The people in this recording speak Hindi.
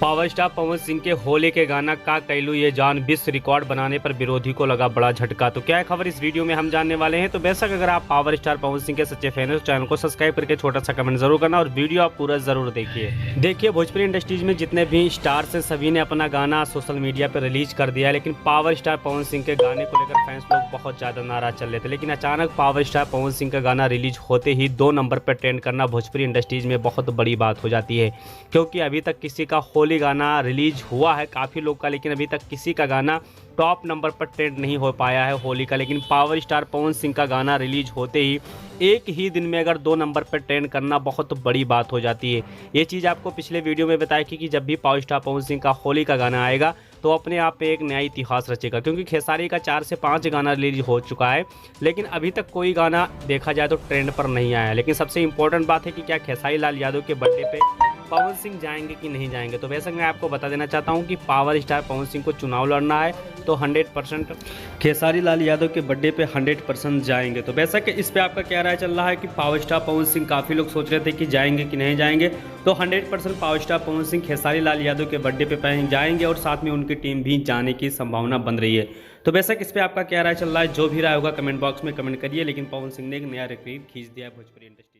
पावर स्टार पवन सिंह के होली के गाना का कैलू ये जान विश्व रिकॉर्ड बनाने पर विरोधी को लगा बड़ा झटका। तो क्या है खबर इस वीडियो में हम जानने वाले हैं। तो बेशक अगर आप पावर स्टार पवन सिंह के सच्चे फैन हो तो चैनल को सब्सक्राइब करके छोटा सा कमेंट जरूर करना और वीडियो आप पूरा जरूर देखिए भोजपुरी इंडस्ट्रीज में जितने भी स्टार्स हैं सभी ने अपना गाना सोशल मीडिया पर रिलीज कर दिया है, लेकिन पावर स्टार पवन सिंह के गाने को लेकर फैंस लोग बहुत ज्यादा नाराज चल रहे थे। लेकिन अचानक पावर स्टार पवन सिंह का गाना रिलीज होते ही 2 नंबर पर ट्रेंड करना भोजपुरी इंडस्ट्रीज में बहुत बड़ी बात हो जाती है, क्योंकि अभी तक किसी का होली गाना रिलीज हुआ है काफ़ी लोग का, लेकिन अभी तक किसी का गाना टॉप नंबर पर ट्रेंड नहीं हो पाया है होली का। लेकिन पावर स्टार पवन सिंह का गाना रिलीज होते ही एक ही दिन में अगर 2 नंबर पर ट्रेंड करना बहुत बड़ी बात हो जाती है। ये चीज़ आपको पिछले वीडियो में बताई कि जब भी पावर स्टार पवन सिंह का होली का गाना आएगा तो अपने आप पे एक नया इतिहास रचेगा, क्योंकि खेसारी का 4 से 5 गाना रिलीज हो चुका है, लेकिन अभी तक कोई गाना देखा जाए तो ट्रेंड पर नहीं आया है। लेकिन सबसे इंपॉर्टेंट बात है कि क्या खेसारी लाल यादव के बर्थडे पे पवन सिंह जाएंगे कि नहीं जाएंगे। तो वैसे मैं आपको बता देना चाहता हूं कि पावर स्टार पवन सिंह को चुनाव लड़ना है तो 100% खेसारी लाल यादव के बर्थडे पे 100% जाएंगे। तो वैसा कि इस पे आपका क्या राय चल रहा है कि पावर स्टार पवन सिंह, काफ़ी लोग सोच रहे थे कि जाएंगे कि नहीं जाएंगे, तो 100% पावर स्टार पवन सिंह खेसारी लाल यादव के बर्थडे पे जाएंगे और साथ में उनकी टीम भी जाने की संभावना बन रही है। तो वैसा इस पे आपका क्या राय चल रहा है, जो भी राय होगा कमेंट बॉक्स में कमेंट करिए। लेकिन पवन सिंह ने एक नया रिकॉर्ड खींच दिया है भोजपुरी इंडस्ट्री।